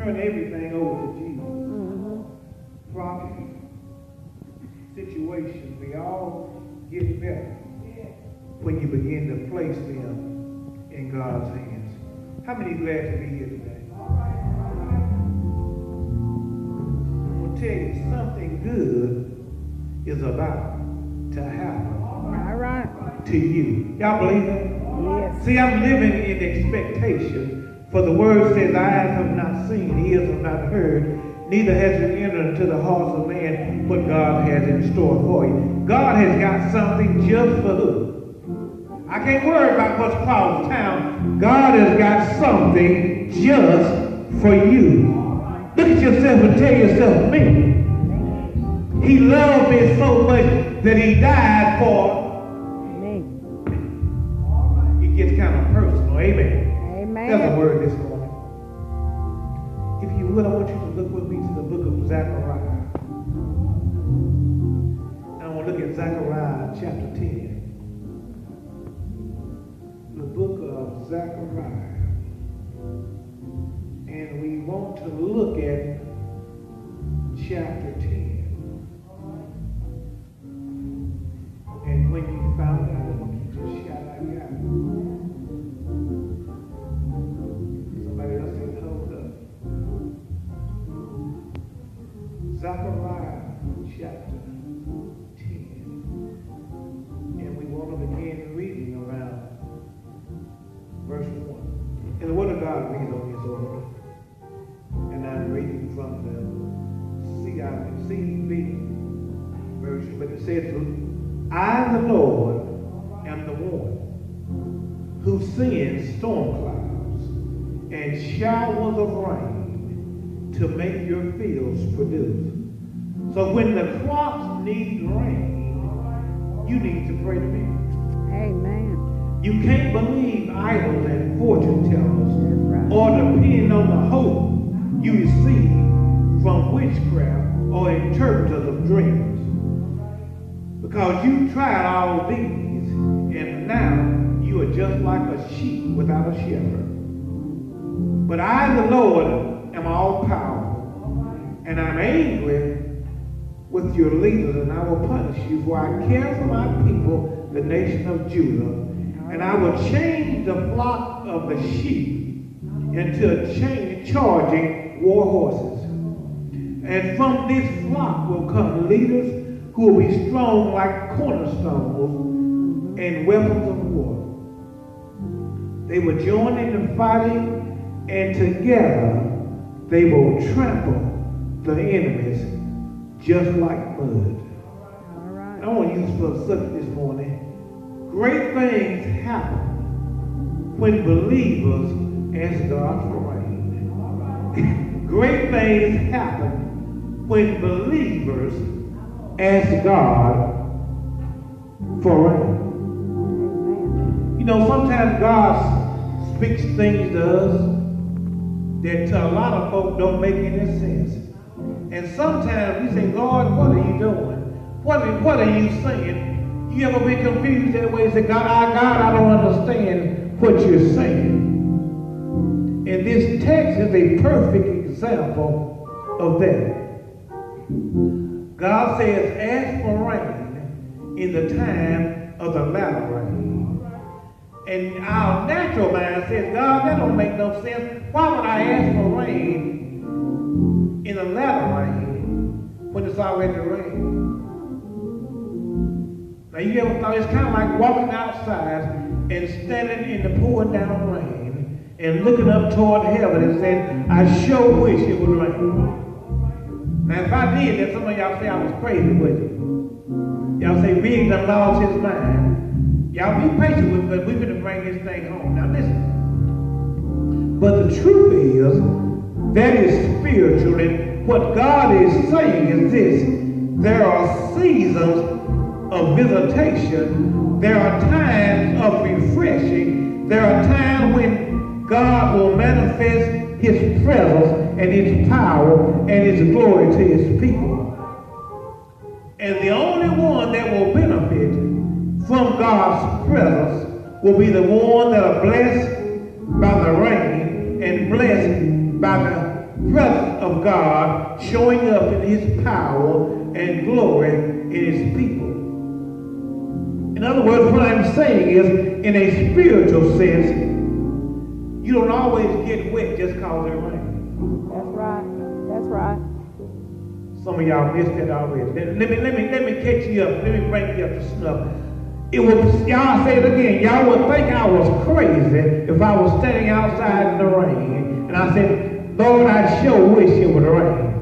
turn everything over to Jesus. Problem, situation, they all get better when you begin to place them in God's hands. How many glad to be here today? I'm going to tell you, something good is about to happen. All right. To you. Y'all believe that? Yes. See, I'm living in expectation, for the word says, eyes have not seen, ears have not heard, neither has it entered into the hearts of man what God has in store for you. God has got something just for who? I can't worry about what's across town. God has got something just for you. Look at yourself and tell yourself, me. He loved me so much that he died for. It gets kind of personal. Amen. Amen. That's a word this morning. If you would, I want you to look with me to the book of Zechariah. I want to look at Zechariah chapter 10. The book of Zechariah. And we want to look at chapter 10. And when you found out, I want you to shout out, yeah. Somebody else say, hold up. Zechariah chapter 10. And we want to begin reading around verse 1. And the word of God reads on this order. And I'm reading from the CEV version, but it says, I, the Lord, am the one who sends storm clouds and showers of rain to make your fields produce. So when the crops need rain, you need to pray to me. Amen. You can't believe idols and fortune tellers Right. or depend on the hope you receive from witchcraft or interpreters of dreams. Because you tried all these, and now you are just like a sheep without a shepherd. But I, the Lord, am all powerful, and I'm angry with your leaders, and I will punish you, for I care for my people, the nation of Judah, and I will change the flock of the sheep into charging war horses. And from this flock will come leaders who will be strong like cornerstones and weapons of war. They will join in the fighting, and together they will trample the enemies just like mud. All right. I want to use for a subject this morning. Great things happen when believers ask God for rain. Great things happen when believers ask God for rain. You know, sometimes God speaks things to us that to a lot of folk don't make any sense. And sometimes we say, God, what are you doing? What are you saying? You ever been confused that way? Say, God, I don't understand what you're saying. And this text is a perfect example of that. God says, ask for rain in the time of the latter rain. And our natural mind says, God, that don't make no sense. Why would I ask for rain in the latter rain when it's already rained? Now you ever thought it's kind of like walking outside and standing in the pouring down rain and looking up toward heaven and saying, I sure wish it would rain. Now, if I did that, some of y'all say I was crazy with you. Y'all say Big done lost his mind. Y'all be patient with me, but we're going to bring this thing home. Now, listen. But the truth is, that is spiritual. And what God is saying is this. There are seasons of visitation. There are times of refreshing. There are times when God will manifest his presence and his power and his glory to his people. And the only one that will benefit from God's presence will be the one that are blessed by the rain and blessed by the presence of God showing up in his power and glory in his people. In other words, what I'm saying is, in a spiritual sense, you don't always get wet just because it rains. That's right. That's right. Some of y'all missed that already. Let me catch you up. Let me bring you up to snuff. It was, y'all say it again, y'all would think I was crazy if I was standing outside in the rain and I said, Lord, I sure wish it would rain.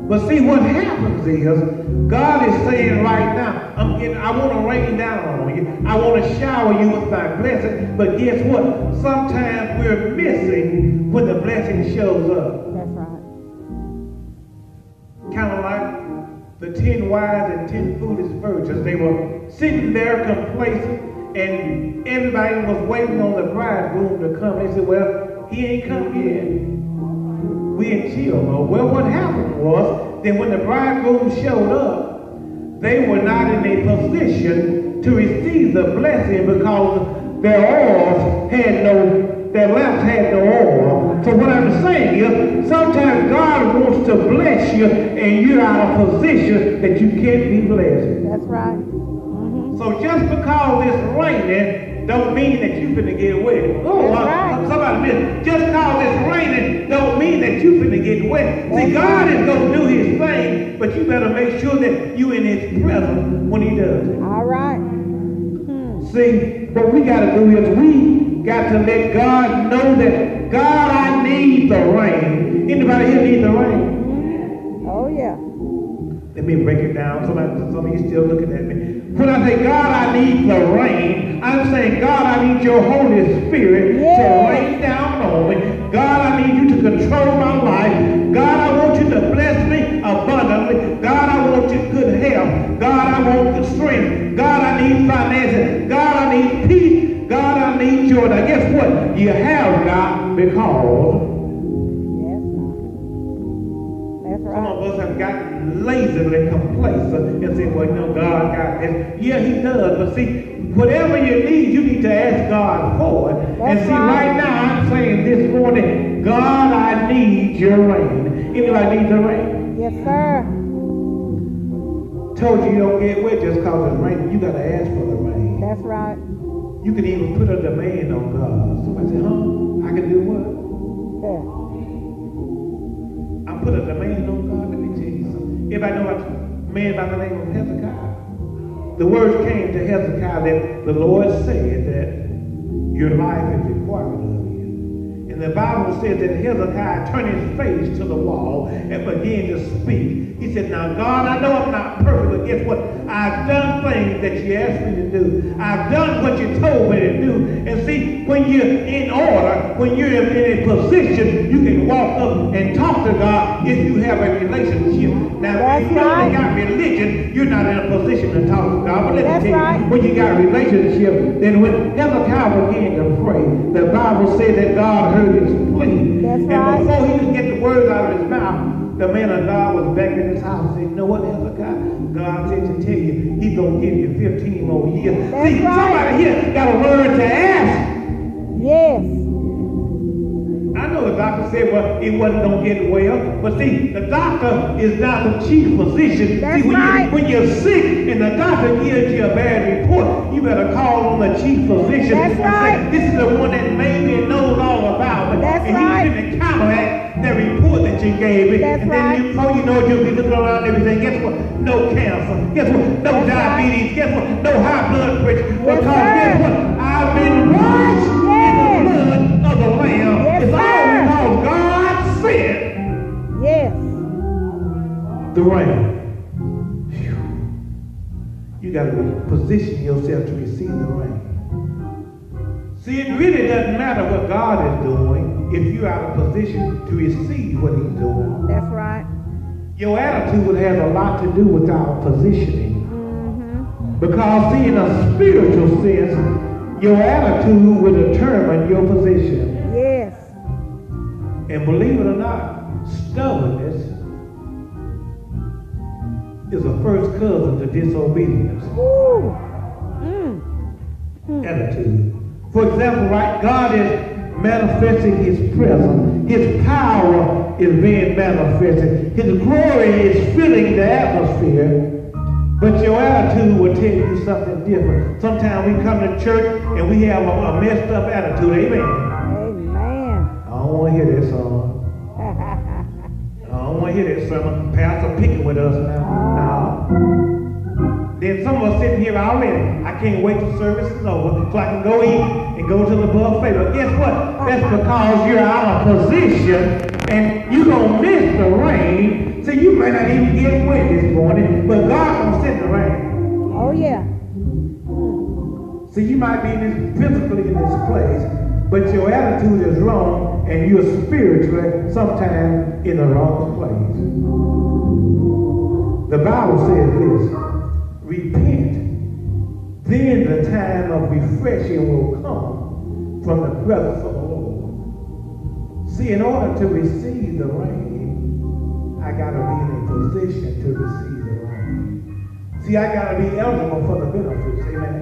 But see, what happens is, God is saying right now, I want to rain down on you. I want to shower you with my blessing. But guess what? Sometimes we're missing when the blessing shows up. That's right. Kind of like the 10 wise and 10 foolish virgins. They were sitting there complacent, and everybody was waiting on the bridegroom to come. They said, well, he ain't come yet. We in chill mode. Well, what happened was that when the bridegroom showed up, they were not in a position to receive the blessing because their lamps had no oil. So what I'm saying is, sometimes God wants to bless you and you're out of position that you can't be blessed. That's right. Mm-hmm. So just because it's raining don't mean that you're finna get wet. Oh, right. Somebody missed. Just because it's raining don't mean that you're finna get wet. See, God is going to do his thing, but you better make sure that you're in his presence when he does it. All right. See, what we got to do is we got to let God know that, God, I need the rain. Anybody here need the rain? Oh, yeah. Let me break it down. Some of you still looking at me. When I say, God, I need the rain, I'm saying, God, I need your Holy Spirit to rain down on me. God, I need you to control my life. God, I want you to bless me abundantly. God, I want you good health. God, I want good strength. God, I need finances. God, I need peace. God, I need joy. Now, guess what? You have not because some of us have gotten lazily complacent and say, well, God got this. Yeah, he does. But see, whatever you need to ask God for it. And see, right now, I'm saying this morning, God, I need your rain. Anybody need the rain? Yes, sir. Told you don't get wet just because it's raining. You got to ask for the rain. That's right. You can even put a demand on God. Somebody say, I can do what? Yeah. I put a demand on God. Let me tell you something. Everybody know a man by the name of Hezekiah? The words came to Hezekiah that the Lord said that your life is required of you. And the Bible says that Hezekiah turned his face to the wall and began to speak. He said, now God, I know I'm not perfect, but guess what? I've done things that you asked me to do. I've done what you told me to do. And see, when you're in order, when you're in a position, you can walk up and talk to God if you have a relationship. Now, if you only got religion, you're not in a position to talk to God. But let me tell you, when you got a relationship, then when Hezekiah began to pray, the Bible said that God heard his plea. And before he could get the words out of his mouth, the man of God was back in his house saying, you know what, Hezekiah? God said to tell you, he's going to give you 15 more years. See, somebody here got a word to ask. Yes. I know the doctor said, well, it wasn't going to get well. But see, the doctor is not the chief physician. That's see, right. When you're sick and the doctor gives you a bad report, you better call on the chief physician. That's right. Say, this is the one that maybe knows all about it. That's and right. he's going to counteract the report that you gave me. That's and right. then before you know it, you'll be looking around and everything. Guess what? No cancer. Guess what? No That's diabetes. Right. Guess what? No high blood pressure. Yes, Because sir. guess what? I've been washed in the blood of the Lamb. Yes, It's all sir. because God said Yes. the rain. You got to position yourself to receive the rain. See, it really doesn't matter what God is doing if you're out of position to receive what he's doing. That's right. Your attitude has a lot to do with our positioning. Mm-hmm. Because, see, in a spiritual sense, your attitude will determine your position. Yes. And believe it or not, stubbornness is a first cousin to disobedience. Ooh. Attitude. For example, right, God is manifesting his presence His power is being manifested. His glory is filling the atmosphere. But your attitude will tell you something different. Sometimes we come to church and we have a messed up attitude. Amen. Amen. I don't want to hear that song. I don't want to hear that sermon. Pastor picking with us now. No. Then some of us sitting here already. I can't wait till service is over so I can go eat and go to the buffet. But guess what? That's because you're out of position and you're going to miss the rain. So you may not even get wet this morning, but God will send the rain. Oh, yeah. So you might be physically in this place, but your attitude is wrong and you're spiritually sometimes in the wrong place. The Bible says this, repent, then the time of refreshing will come from the presence of the Lord. See, in order to receive the rain, I got to be in a position to receive the rain. See, I got to be eligible for the benefits. Amen.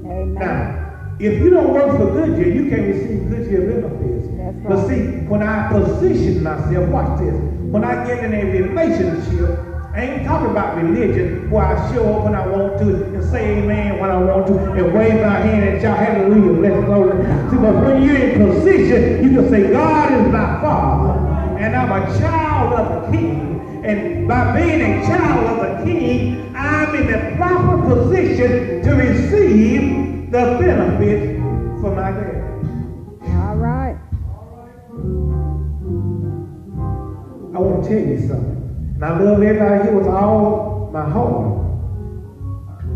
Amen. Now, if you don't work for Goodyear, you can't receive Goodyear benefits. That's right. But see, when I position myself, watch this. When I get in a relationship, I ain't talking about religion where I show up when I want to and say amen when I want to and wave my hand and shout hallelujah, bless the Lord. See, but when you're in position, you can say, God is my Father, and I'm a child of the King. And by being a child of the King, I'm in the proper position to receive the benefit for my dad. All right. I want to tell you something. And I love everybody here with all my heart.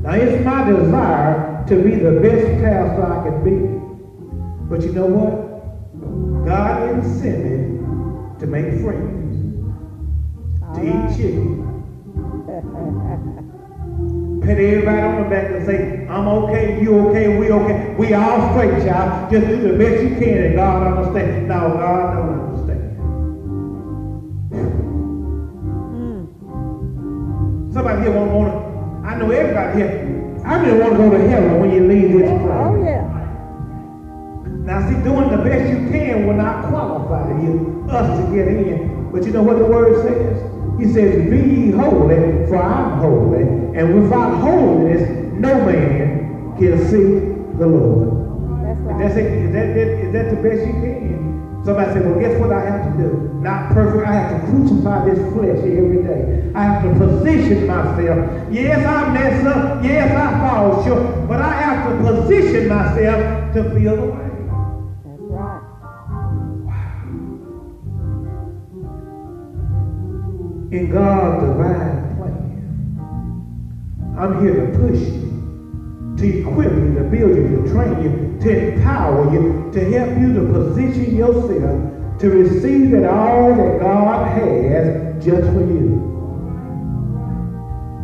Now, it's my desire to be the best pastor I can be. But you know what? God didn't send me to make friends, to eat chicken. Pat everybody on the back and say, I'm okay, you okay, we okay. We all straight, child. Just do the best you can and God understand. No, God don't understand. Somebody here won't want to, I know everybody here, I really want to go to heaven when you leave this place. Oh, yeah. Now see, doing the best you can will not qualify us to get in. But you know what the word says? He says, be ye holy, for I'm holy. And without holiness, no man can see the Lord. That's right. That's it. Is that the best you can? Somebody said, well, guess what I have to do? Not perfect. I have to crucify this flesh every day. I have to position myself. Yes, I mess up. Yes, I fall short. But I have to position myself to feel the way. That's right. In God's divine plan, I'm here to push you, to equip you, to build you, to train you, to empower you, to help you to position yourself to receive that all that God has just for you.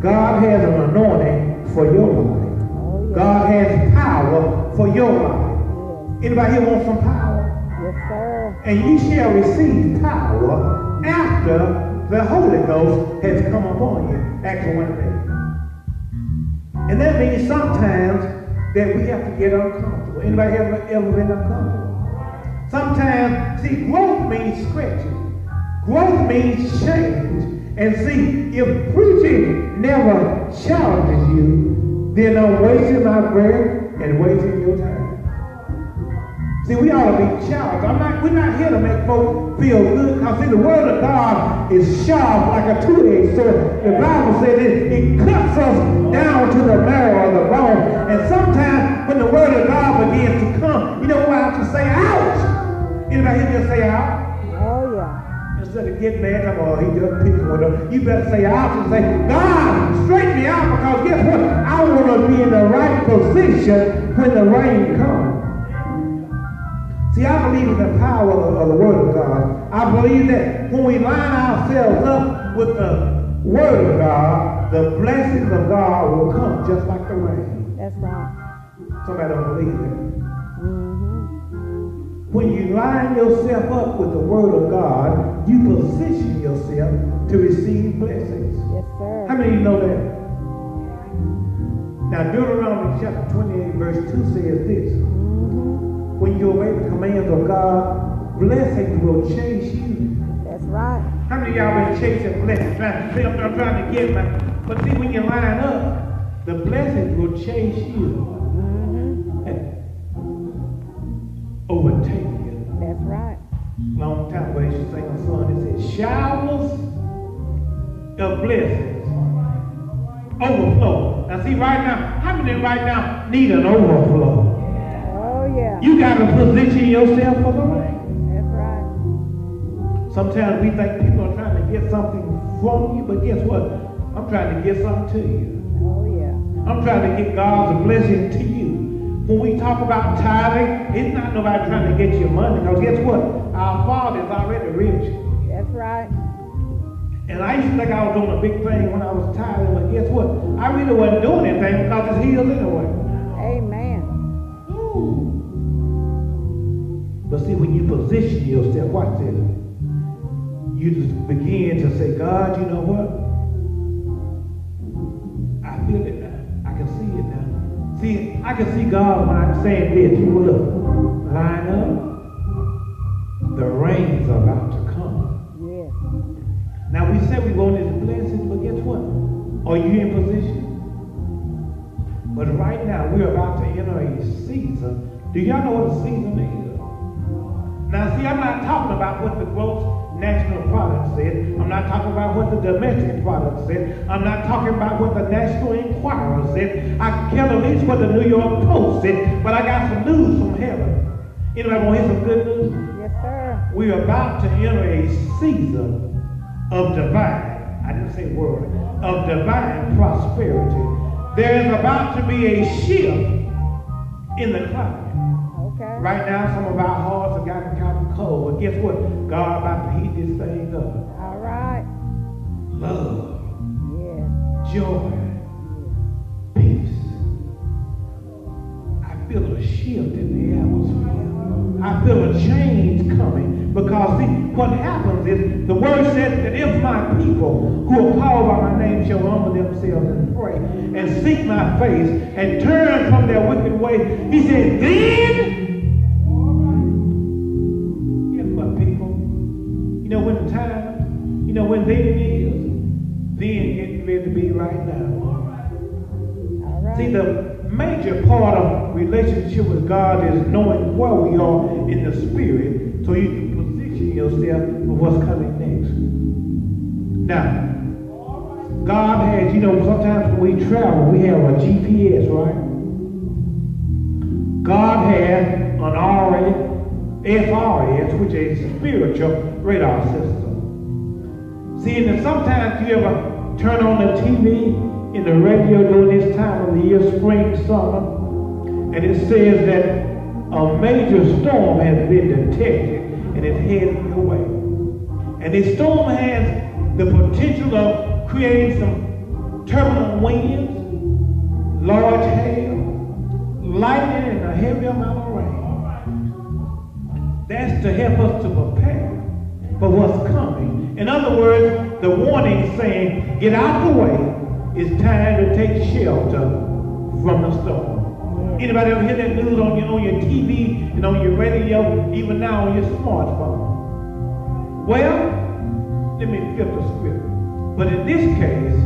God has an anointing for your life. Oh, yeah. God has power for your life. Yes. Anybody here want some power? Yes, sir. And you shall receive power after the Holy Ghost has come upon you. Acts 1:8. And that means sometimes that we have to get uncomfortable. Anybody ever been uncomfortable? Sometimes, see, growth means stretching. Growth means change. And see, if preaching never challenges you, then I'm wasting my breath and wasting your time. See, we ought to be challenged. We're not here to make folks feel good. Because see, the word of God is sharp like a two-edged sword. The Bible says it cuts us down to the marrow of the bone. And sometimes when the word of God begins to come, you know what I have to say? Ouch! Anybody here just say ouch? Oh, yeah. Instead of getting mad, oh, he just picking with them. You better say ouch and say, God, straighten me out, because guess what? I want to be in the right position when the rain comes. See, I believe in the power of the Word of God. I believe that when we line ourselves up with the Word of God, the blessings of God will come just like the rain. That's right. Somebody don't believe that. Mm-hmm. When you line yourself up with the Word of God, you position yourself to receive blessings. Yes, sir. How many of you know that? Now, Deuteronomy chapter 28, verse 2 says this. When you obey the commands of God, blessings will chase you. That's right. How many of y'all been chasing blessings? I'm trying to get my, but see, when you line up, the blessings will chase you and overtake you. That's right. Long time ago, I used to sing a song that said, showers of blessings overflow. Now see, right now, how many right now need an overflow? Oh, yeah. You got to position yourself for the rain. That's right. Sometimes we think people are trying to get something from you, but guess what? I'm trying to get something to you. Oh, yeah. I'm trying to get God's blessing to you. When we talk about tithing, it's not nobody trying to get your money, because guess what? Our Father is already rich. That's right. And I used to think I was doing a big thing when I was tithing, but guess what? I really wasn't doing anything because it's His anyway. Amen. But see, when you position yourself, watch this. You just begin to say, God, you know what? I feel it now. I can see it now. See, I can see God when I'm saying this. You look, line up. The rain's about to come. Yes. Now we said we want His blessings, but guess what? Are you in position? But right now we're about to enter a season. Do y'all know what a season is? Now see, I'm not talking about what the gross national product said. I'm not talking about what the domestic product said. I'm not talking about what the National Enquirer said. I can tell at least what the New York Post said, but I got some news from heaven. Anybody want to hear some good news? Yes, sir. We're about to enter a season of divine, I didn't say word, of divine prosperity. There is about to be a shift in the climate. Okay. Right now, some of our hearts have gotten kind of cold, but guess what? God about to heat this thing up. All right. Love, Yes. joy, peace. I feel a shift in the atmosphere. I feel a change coming, because see, what happens is, the word says that if my people who are called by my name shall humble themselves and pray and seek my face and turn from their wicked way, he said, then, guess what, people? You know when the time, you know when then is, then getting ready to be right now. All right. See, the major part of relationship with God is knowing where we are in the spirit, so you can position yourself for what's coming next. Now, God has, you know, sometimes when we travel, we have a GPS, right? God has an SRS, which is a spiritual radar system. See, and sometimes you ever turn on the TV in the radio during this time of the year, spring, summer, and it says that a major storm has been detected and it's heading your way. And this storm has the potential of creating some turbulent winds, large hail, lightning, and a heavy amount of rain. That's to help us to prepare for what's coming. In other words, the warning saying, get out the way. It's time to take shelter from the storm. Anybody ever hear that news on your TV and on your radio, even now on your smartphone? Well, let me flip the script. But in this case,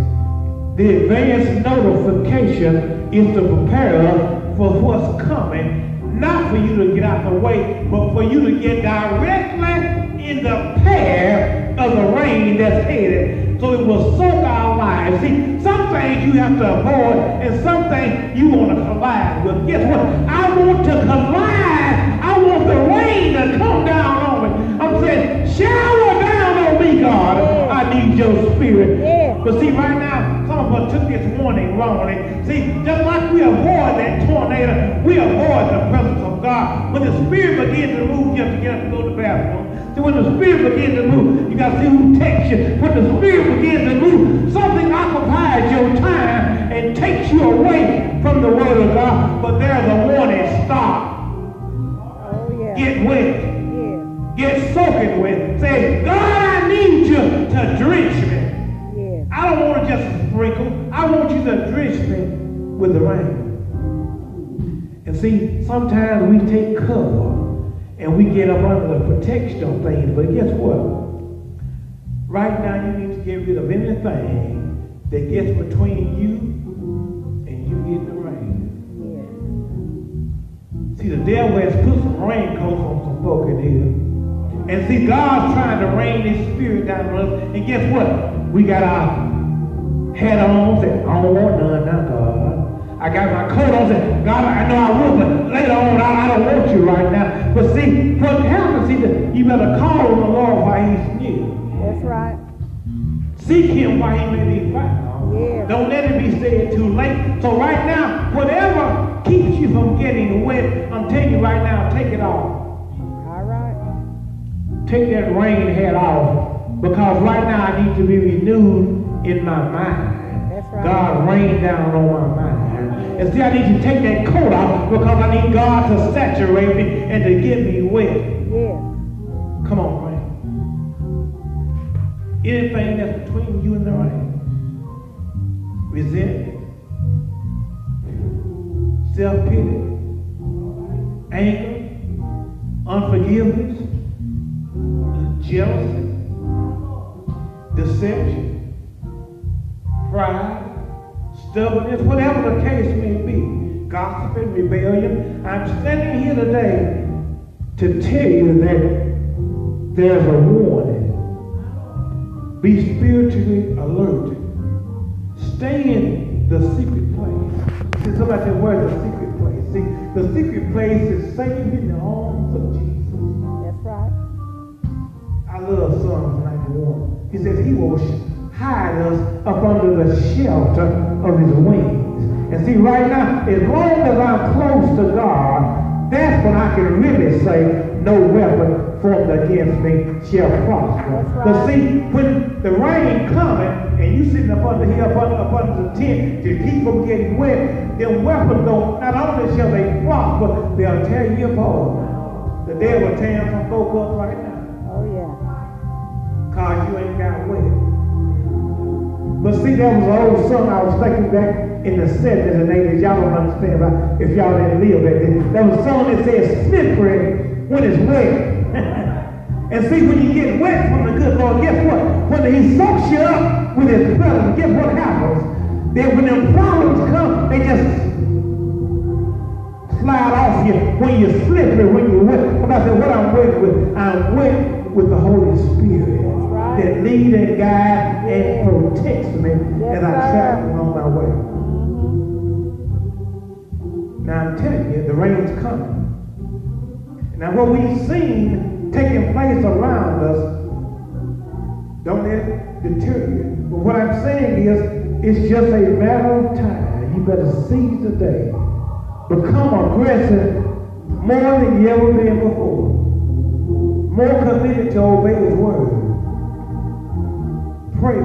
the advance notification is to prepare us for what's coming, not for you to get out the way, but for you to get directly in the path of the rain that's headed, so it will soak our lives. See, some things you have to avoid, and some things you want to collide with. Guess what? I want to collide. I want the rain to come down on me. I'm saying, shower down on me, God. I need your spirit. But see, right now, some of us took this warning wrongly. See, just like we avoid that tornado, we avoid the presence of God. When the spirit begins to move, you have to get up and go to the bathroom. See, when the spirit begins to move, you got to see who takes you. When the spirit begins to move, something occupies your time and takes you away from the word of God. But there's a warning, stop. Oh, yeah. Get wet. Yeah. Get soaking wet. Say, God, I need you to drench me. Yeah. I don't want to just sprinkle. I want you to drench me with the rain. And see, sometimes we take cover and we get up under the protection of things. But guess what? Right now, you need to get rid of anything that gets between you and you getting the rain. Yes. See, the devil has put some raincoats on some folk in here. And see, God's trying to rain His Spirit down on us. And guess what? We got our hat on, saying, I don't want none now, God. I got my coat on, saying, God, I know I will, but later on, I don't want you right now. But see, what happens, see, you better call on the Lord while He's near. That's right. Seek Him while He may be found. Yes. Don't let it be said too late. So right now, whatever keeps you from getting wet, I'm telling you right now, take it off. All right. Take that rain hat off. Because right now I need to be renewed in my mind. That's right. God rain down on my mind. And see, I need to take that coat off because I need God to saturate me and to get me wet. Yes. Come on, rain. Anything that's between you and the rain. Resentment, self-pity, anger, unforgiveness, jealousy, deception, pride, stubbornness, whatever the case may be, gossip and rebellion. I'm standing here today to tell you that there's a warning. Be spiritually alert. Stay in the secret place. See, somebody said, where's the secret place? See, the secret place is safe in the arms of Jesus. That's right. I love Psalms 91. He says He will hide us up under the shelter of His wings. And see, right now, as long as I'm close to God, that's when I can really say, no weapon formed against me shall prosper. Right. But see, when the rain coming, and you sitting up under here, up under the tent, to keep from getting wet, them weapons don't, not only shall they prosper, they'll tear you apart. The devil tearing some folk up right now. Oh, yeah. Cause you ain't got wet. But see, there was an old song I was thinking back in the 70s and 80s. Y'all don't understand about if y'all didn't live back then. There was a song that says, slippery when it's wet. And see, when you get wet from the good Lord, guess what? When He soaks you up with His presence, guess what happens? Then when them problems come, they just slide off you when you're slippery, when you're wet. When I say what I'm wet with, I'm wet with the Holy Spirit. Right. That leads and guides and protects me Yes, as I travel on my way. Now I'm telling you, the rain's coming. Now what we've seen taking place around us, don't let it deter you. But what I'm saying is, it's just a matter of time. You better seize the day. Become aggressive more than you ever been before. More committed to obey His word. Pray.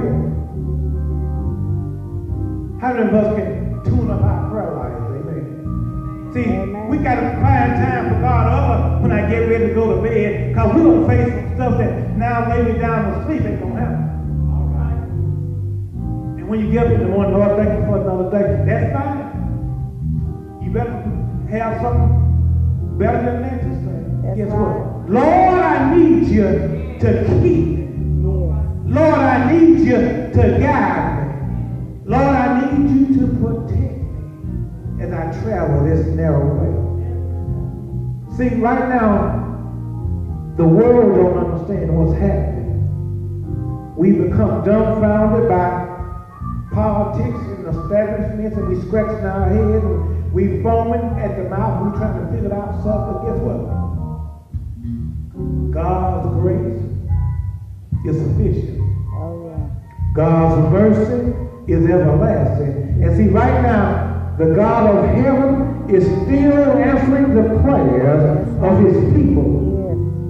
How many of us can tune up our prayer life? Amen. See, Amen. we got to find time for God when I get ready to go to bed, because we're going to face some stuff that now lay me down to sleep ain't going to happen. All right. And when you get up in the morning, Lord, thank you for another day. That's fine. You better have something better than that to say. Guess right. what? Lord, I need you to keep me. Lord, I need you to guide me. Lord, I need you to protect me as I travel this narrow way. See, right now, the world don't understand what's happening. We become dumbfounded by politics and establishments, and we scratching our head, and we foaming at the mouth, we trying to figure out stuff, but guess what? God's grace is sufficient. Oh, yeah. God's mercy is everlasting. And see, right now, the God of heaven is still answering the prayers of His people.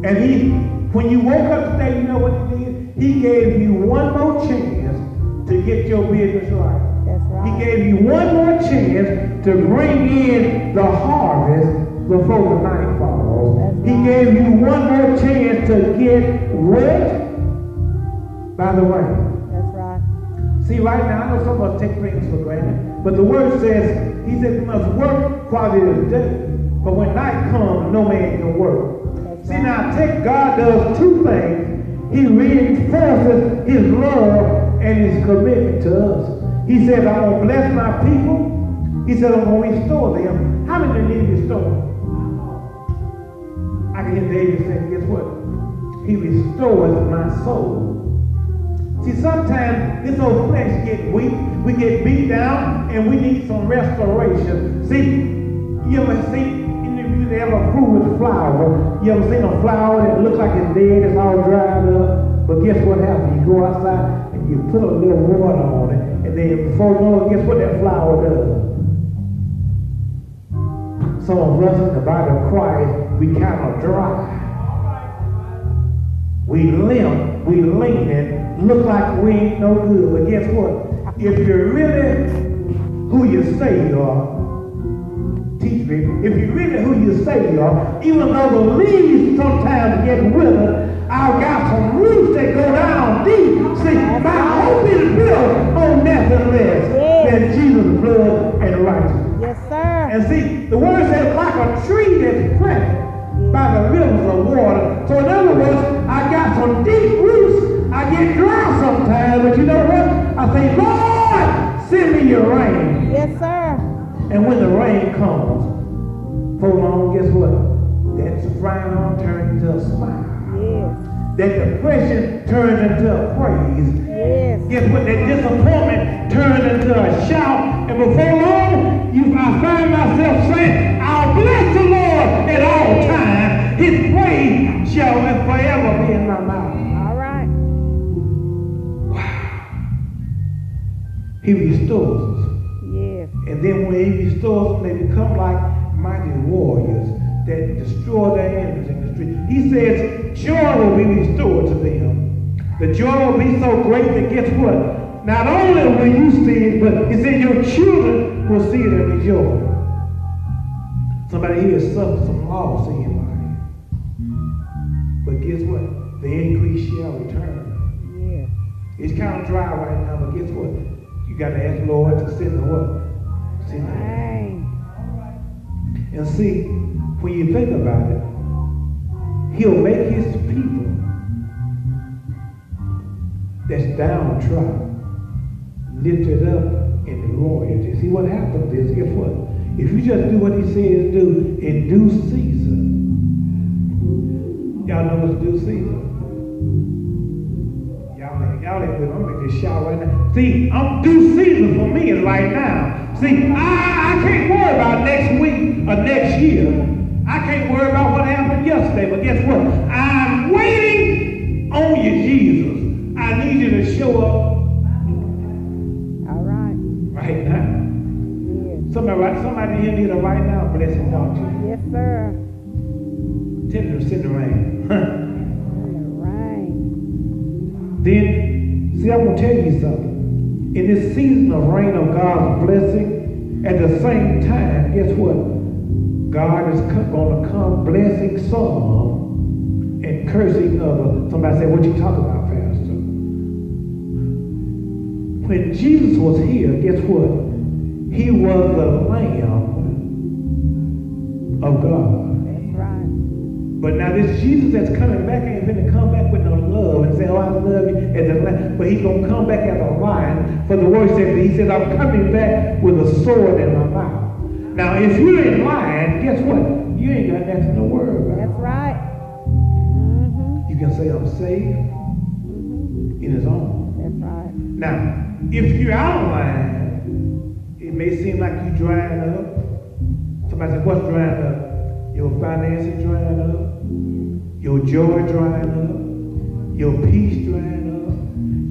Yes. And when you woke up today, you know what He did? He gave you one more chance to get your business right. That's right. He gave you one more chance to bring in the harvest before the night falls. He gave you one more chance to get wet by the rain. That's right. See, right now, I know some of us take things for granted, but the word says, He said we must work while it is day. But when night comes, no man can work. See, now, God does two things. He reinforces his love and his commitment to us. He says, I'm going to bless my people. He said, I'm going to restore them. How many need restored? I can hear David saying, guess what? He restores my soul. See, sometimes this old flesh gets weak. We get beat down, and we need some restoration. See, you ever ever fruit with flower? You ever seen a flower that looks like it's dead, it's all dried up? But guess what happens? You go outside and you put a little water on it, and then before you know it, guess what that flower does? Some of us in the body of Christ, we kind of dry. We limp, we leaning, look like we ain't no good. But guess what? If you're really who you say you are, teach me, if you're really who you say you are, even though the leaves sometimes get withered, I've got some roots that go down deep. See, my hope is built on nothing less than Jesus' blood and righteousness. Yes, sir. And see, the word says like a tree that's planted by the rivers of water. So in other words, I got some deep roots. I get dry sometimes, but you know what? I say, Lord, send me your rain. Yes, sir. And when the rain comes, for long, guess what? That frown turns into a smile. Yes. That depression turns into a praise. Yes. Guess what? That disappointment turns into a shout. And before long, I find myself saying, I'll bless the Lord at all times. His praise shall forever be in my mouth. All right. Wow. He restores us. Yes. And then when he restores them, they become like mighty warriors that destroy their enemies in the street. He says joy will be restored to them. The joy will be so great that guess what? Not only will you see it, but he said your children will see it and rejoice. Somebody here suffered some loss in your life. But guess what? The increase shall return. Yes. It's kind of dry right now, but guess what? You got to ask Lord to send the what? Send the rain. And see, when you think about it, he'll make his people that's downtrodden lifted up in the royalty. See, what happens is, guess what? If you just do what he says do in due season, y'all know what's due season? Y'all ain't with me. I'm going to shout right now. See, I'm due season for me is right now. See, I can't worry about next week or next year. I can't worry about what happened yesterday. But guess what? I'm waiting on you, Jesus. I need you to show up. All right. Right now. Yes. Somebody here need a right now blessing, don't you? Yes, sir. Tell them to send the rain. Then, see, I'm going to tell you something. In this season of rain of God's blessing, at the same time, guess what? God is going to come blessing some and cursing others. Somebody say, what you talking about, Pastor? When Jesus was here, guess what? He was the Lamb of God. That's right. But now this Jesus that's coming back ain't going to come back with no love and say, oh, I love you as a lion. But he's going to come back as a lion. For the word says, he says, I'm coming back with a sword in my mouth. Now, if you ain't lying, guess what? You ain't got nothing to worry about. That's right. You can say, I'm safe in his arms. That's right. Now, if you're out of line, it may seem like you're drying up. Somebody said, what's drying up? Your finances drying up, your joy drying up, your peace drying up,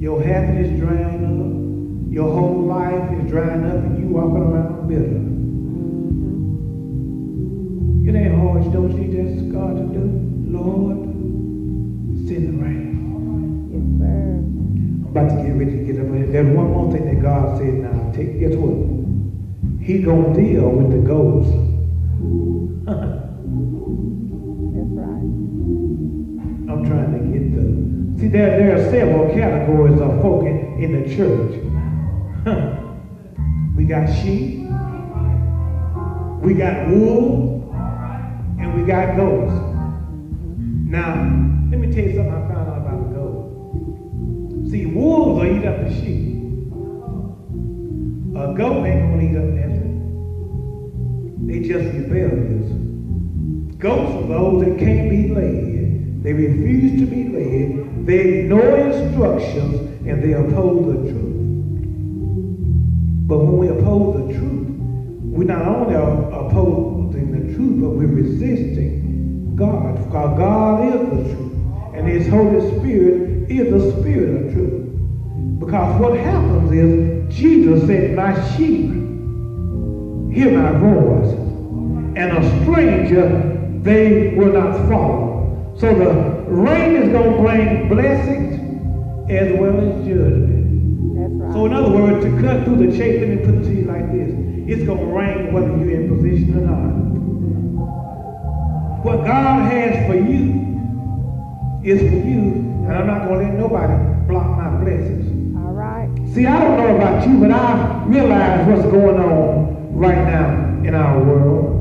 your happiness drying up, your whole life is drying up and you walking around bitter. It ain't hard, you don't need that God to do. Lord, send the rain. Yes, sir. I'm about to get ready to get up. There's one more thing that God said now. Guess what? He gonna deal with the ghosts. I'm trying to get the... See, there are several categories of folk in the church. We got sheep, we got wolves, and we got goats. Now, let me tell you something I found out about a goat. See, wolves will eat up the sheep. A goat ain't gonna eat up nothing. They just rebellious. Goats are those that can't be led. They refuse to be led. They ignore instructions and they oppose the truth. But when we oppose the truth, we not only are opposing the truth, but we're resisting God. Because God is the truth. And His Holy Spirit is the Spirit of truth. Because what happens is, Jesus said, my sheep hear my voice, and a stranger they will not follow. So the rain is going to bring blessings as well as judgment. That's right. So in other words, to cut through the chase, let me put it to you like this. It's going to rain whether you're in position or not. What God has for you is for you, and I'm not going to let nobody block my blessings. All right. See, I don't know about you, but I realize what's going on right now in our world.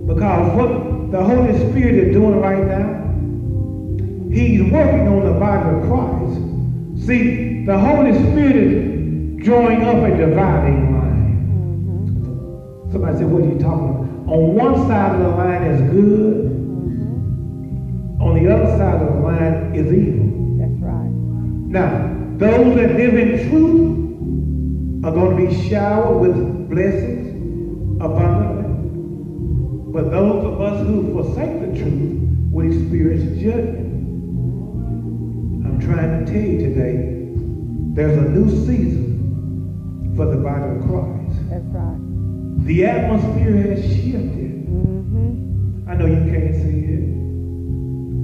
Because what the Holy Spirit is doing right now, He's working on the body of Christ. See, the Holy Spirit is drawing up a dividing line. Mm-hmm. Somebody said, what are you talking about? On one side of the line is good. Mm-hmm. On the other side of the line is evil. That's right. Now, those that live in truth are going to be showered with blessings abundantly. But those of us who forsake the truth will experience judgment. I'm trying to tell you today, there's a new season for the body of Christ. That's right. The atmosphere has shifted. Mm-hmm. I know you can't see it.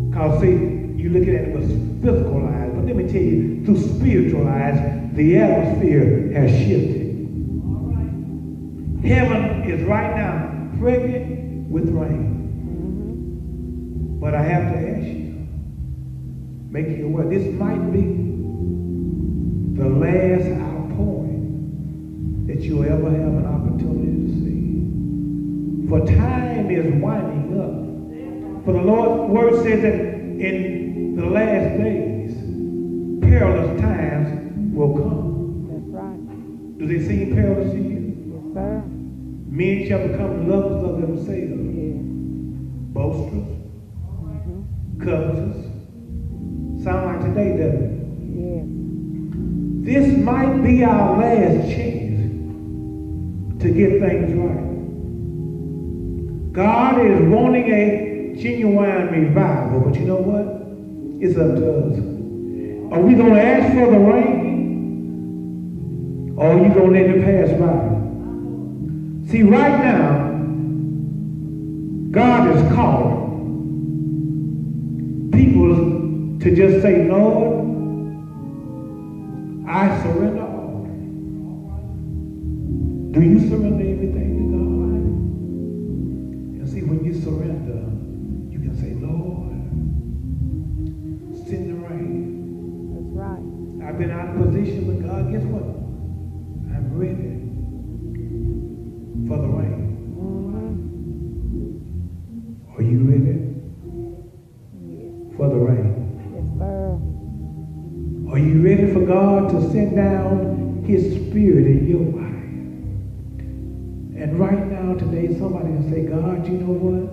Because see, you look at it with physical eyes, but let me tell you, through spiritual eyes, the atmosphere has shifted. Heaven is right now pregnant with rain. Mm-hmm. But I have to ask you, make you aware, this might be the last outpouring that you'll ever have an opportunity to see. For time is winding up. For the Lord's word says that in the last days, perilous times will come. That's right. Do they seem perilous to you? Yes, sir. Men shall become lovers of themselves, Yeah. boasters, Mm-hmm. covetous. Sound like today, doesn't it? Yes. This might be our last chance to get things right. God is wanting a genuine revival, but you know what? It's up to us. Are we going to ask for the rain? Or are you going to let it pass by? See, right now, God is calling people to just say, Lord, I surrender all. Do you surrender everything to God? And see, when you surrender, you can say, Lord, send the rain. That's right. I've been out of position, but God, guess what? I'm ready for the rain. Mm-hmm. Are you ready Yes. for the rain? Yes, sir. Are you ready for God to send down His Spirit in your life? And right now, today, somebody can say, God, you know what?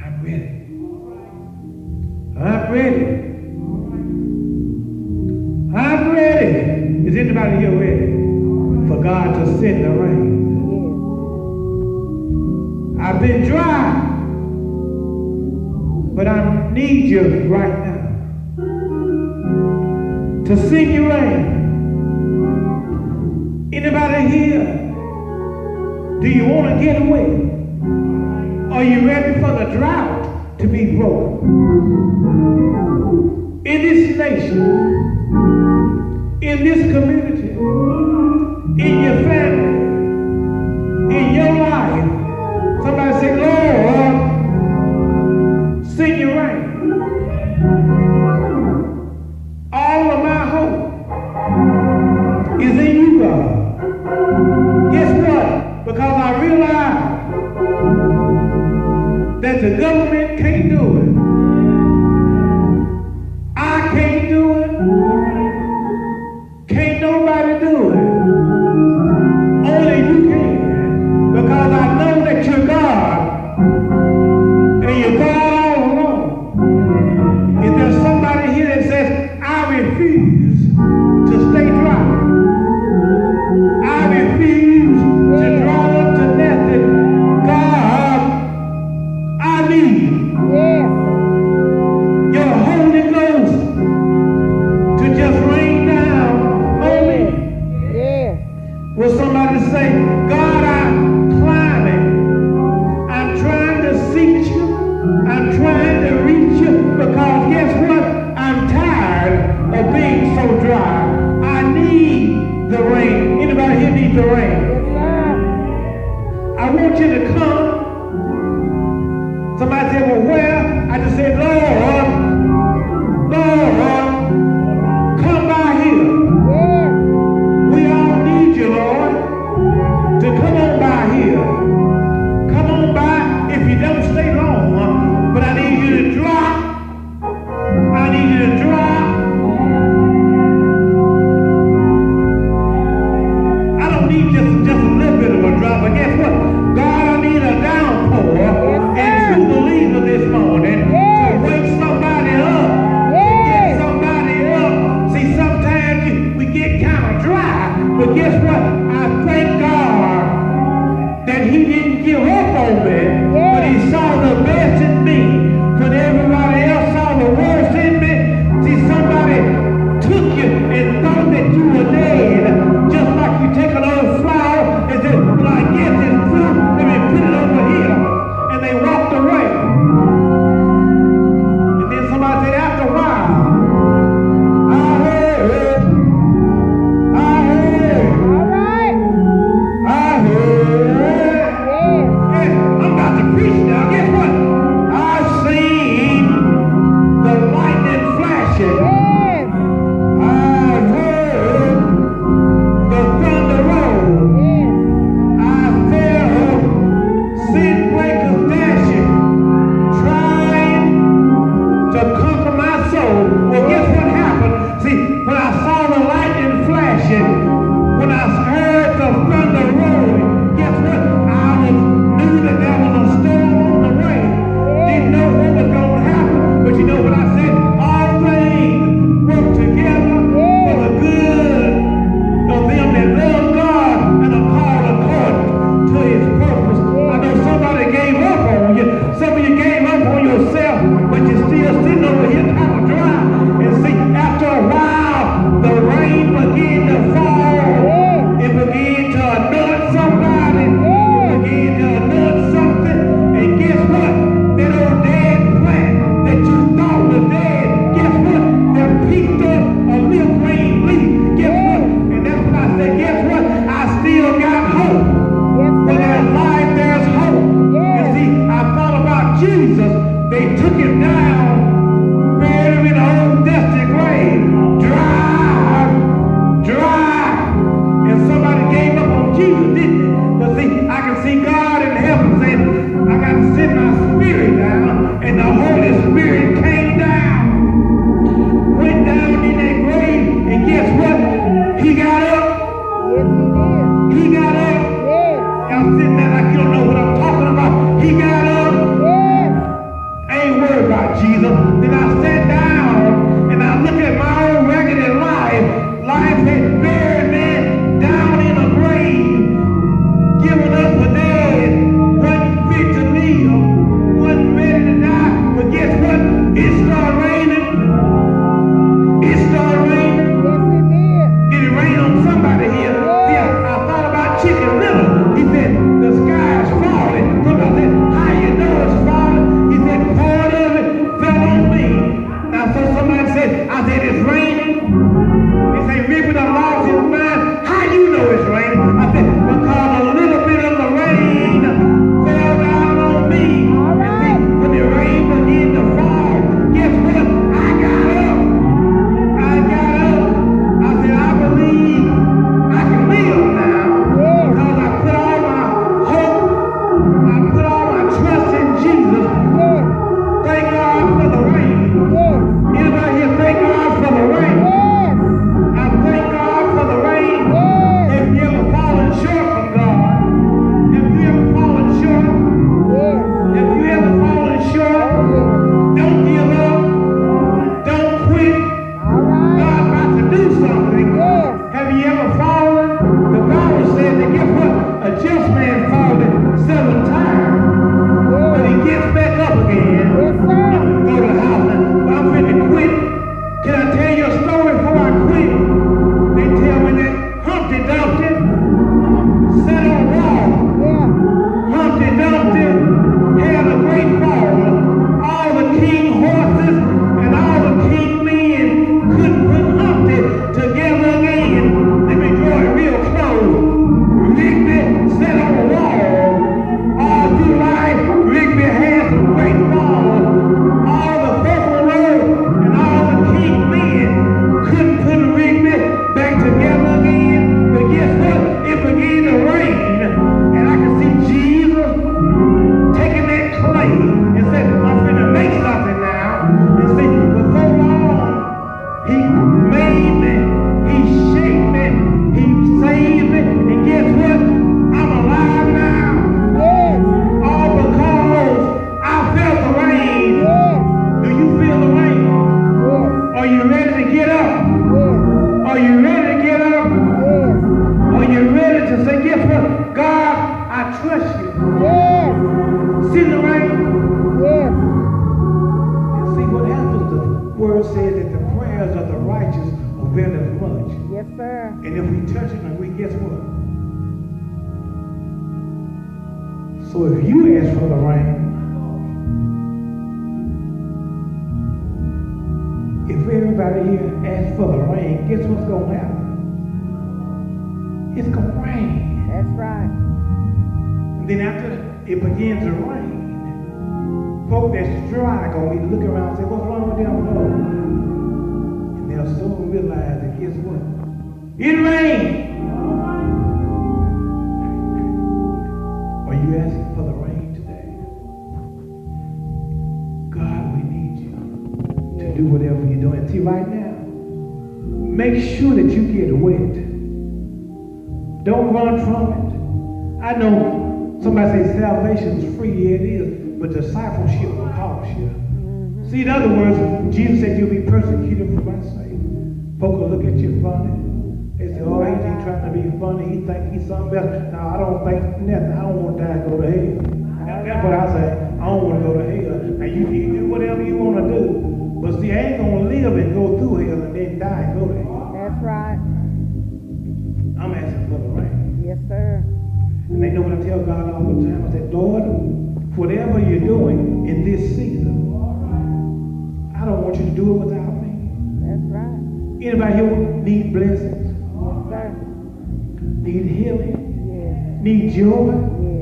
I'm ready. I'm ready. I'm ready. Is anybody here ready for God to send the rain? Yes. I've been dry, but I need you right now to send your rain. Anybody here? Do you want to get away? Are you ready for the drought to be broken? In this nation, in this community, in your family, in your life, somebody say, Lord, send your rain. All of my hope is in you, God. Guess what? Because I realize that the government can't can't do it. I can't do it. Can't nobody do it. Only you can. Because I know that you're God. And you're God all alone. If there's somebody here that says, I refuse to stay dry. I refuse to dry up to nothing. God, I need Yes. your Holy Ghost to just rain down on me. Yes. Will somebody say, God, I'm climbing. I'm trying to seek you. I'm trying to reach you. Because guess what? I'm tired of being so dry. I need the rain. Anybody here need the rain? Yes, sir. I want you to come. Somebody said, well, where? I just said, Lord, come by here. Yes. We all need you, Lord, to come on by here. Come on by if you don't stay long. But I need you to drop. I need you to drop. I don't need just a little bit of a drop, but guess what? God, I need a Yes, sir. And if we touch and agree, guess what? So if you ask for the rain, if everybody here asks for the rain, guess what's going to happen? It's going to rain. That's right. And then after it begins to rain, folk that's dry going to be looking around and say, what's wrong with them roads? And they'll soon realize that guess what? It rained. Are you asking for the rain today? God, we need you to do whatever you're doing. See, right now, make sure that you get wet. Don't run from it. I know somebody says salvation is free. Yeah, it is. But discipleship will cost you. See, in other words, Jesus said you'll be persecuted for my sake. Folk will look at you funny. They say, oh, he's trying to be funny. He think he's something else. No, I don't think nothing. I don't want to die and go to hell. That's what I say. I don't want to go to hell. Now, you do whatever you want to do. But see, I ain't going to live and go through hell and then die and go to hell. That's right. I'm asking for the rain. Yes, sir. And they know what I tell God all the time. I said, Lord, whatever you're doing in this season, I don't want you to do it without me. That's right. Anybody here need blessings? Yes, sir. Need healing? Yes. Need joy?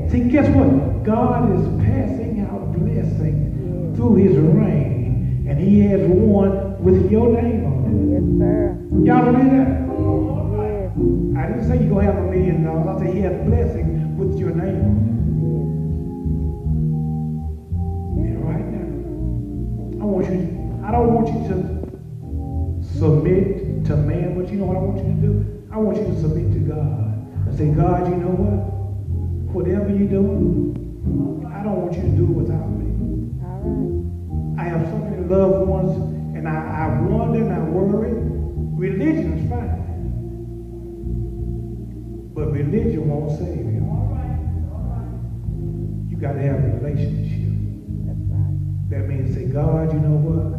Yes. See, guess what? God is passing out blessings through his reign, and he has one with your name on it. Yes, sir. Y'all believe that? Yes. I didn't say you're going to have $1 million. I said he has blessing with your name on it. And right now, I don't want you to submit to man, but you know what I want you to do? I want you to submit to God and say, God, you know what? Whatever you're doing, I don't want you to do it without me. All right. I have so many loved ones, and I wonder and I worry. Religion is fine, but religion won't save you. You got to have a relationship. That's right. That means say, God, you know what?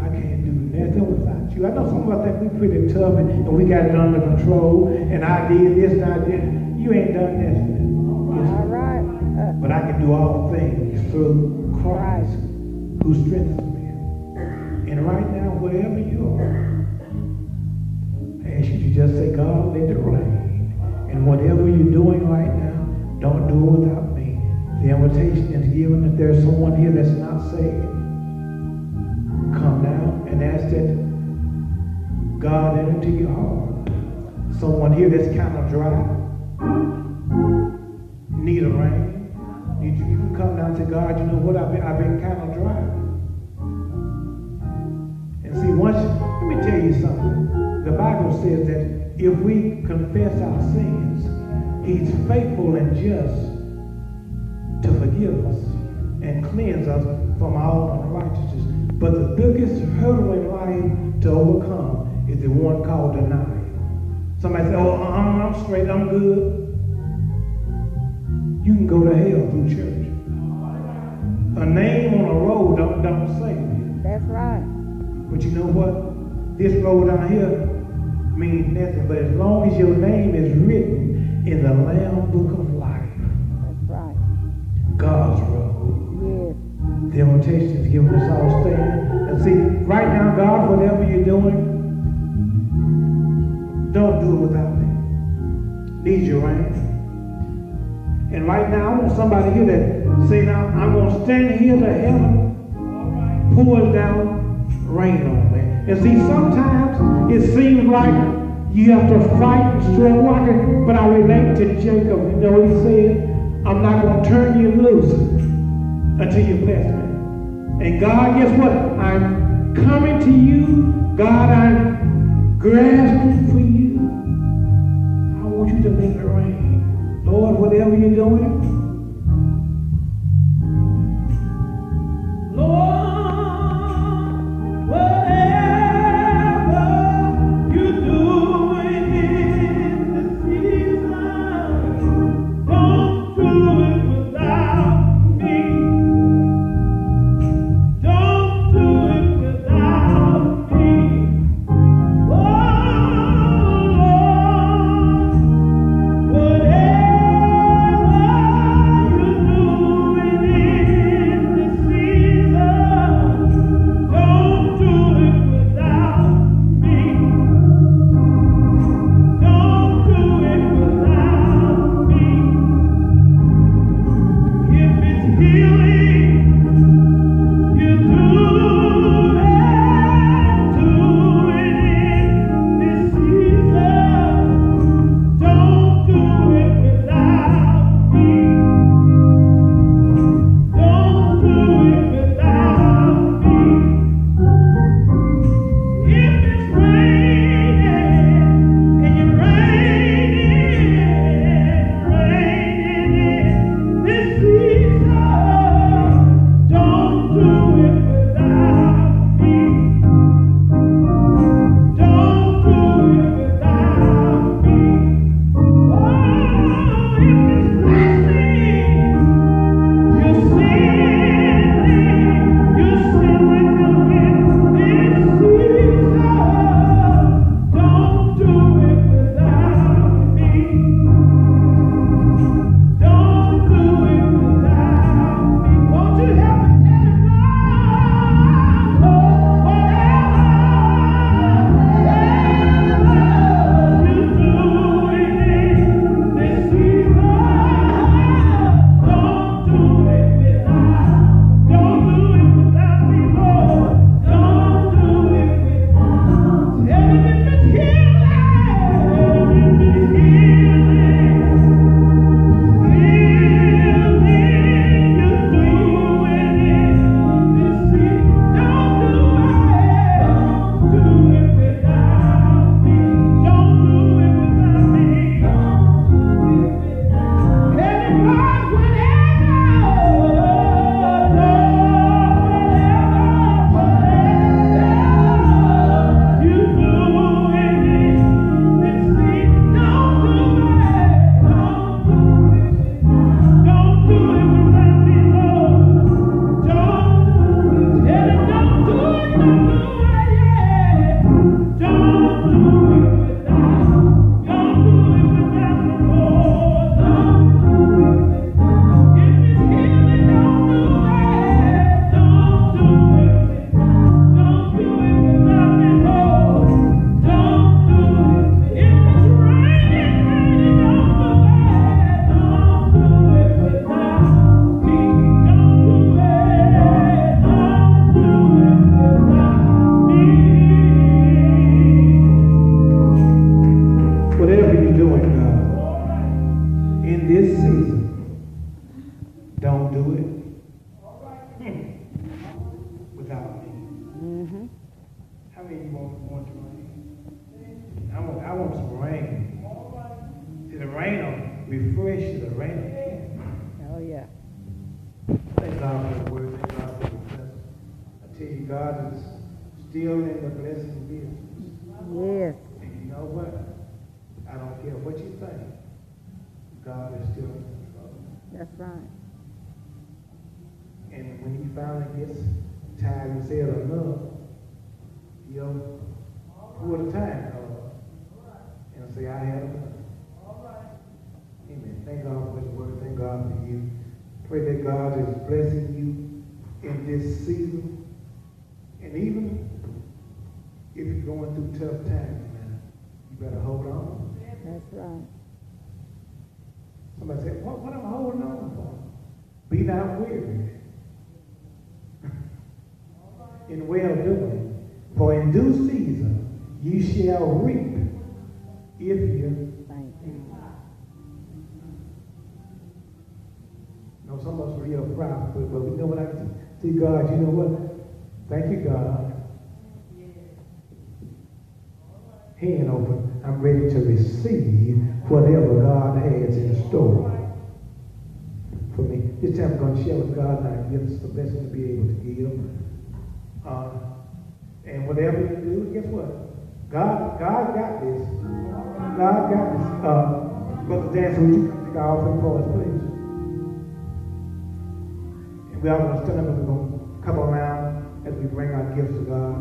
I can't do nothing without you. I know some of us think we pretty tough and we got it under control, and I did this and I did. You ain't done nothing. All right. But I can do all things through Christ who strengthens me. And right now, wherever you are, I ask you to just say, God, let it rain. And whatever you're doing right now, don't do it without me. The invitation is given. If there's someone here that's not saved, come now and ask that God enter into your heart. Someone here that's kind of dry, need a rain. You can come down and say, God, you know what? I've been kind of dry. And see, let me tell you something. The Bible says that if we confess our sins, he's faithful and just to forgive us and cleanse us from all unrighteousness. But the biggest hurdle in life to overcome is the one called denial. Somebody say, oh, I'm straight, I'm good. You can go to hell through church. A name on a road don't save you. That's right. But you know what? This road down here means nothing. But as long as your name is written in the Lamb Book of Life, That's right. God's road. Yes. The invitation is given us all stand. And see, right now, God, whatever you're doing, don't do it without me. Need your rain. And right now, I want somebody here that say, now, I'm going to stand here to heaven, pour down rain on me. And see, sometimes it seems like you have to fight and struggle. But I relate to Jacob. You know what he said? I'm not going to turn you loose until you bless me. And God, guess what? I'm coming to you. God, I'm grasping for you. I want you to make it rain. Lord, whatever you're doing, Lord, whatever you're doing in the season, don't do it without me. Don't do it without me. Oh, doing, God, in this season, don't do it without me. Mm-hmm. How many of you want to rain? I want some rain. See, the rain will refresh the rain. Oh, yeah. Thank God for the word. Thank God for the blessing. I tell you, God is still in the blessing business. Yes. And you know what? I don't care what you think. God is still in control. That's right. And when he finally gets tired and said enough, he'll pull the time card and say, I had enough. Amen. Thank God for his word. Thank God for you. Pray that God is blessing you in this season. And even if you're going through tough times, man, you better hold on. That's right. Somebody said, what am I holding on for? Be not weary in well doing. For in due season you shall reap if you. Thank you. You know, some of us are real proud, but we know what I see. God, you know what? Thank you, God. Hand open. I'm ready to receive whatever God has in store for me. This time I'm going to share with God and I give us the blessing to be able to give. And whatever you do, guess what? God got this. God got this. Brother Dancer, would you come take our offering for us, please? And we all going to stand up and we're going to come around as we bring our gifts to God.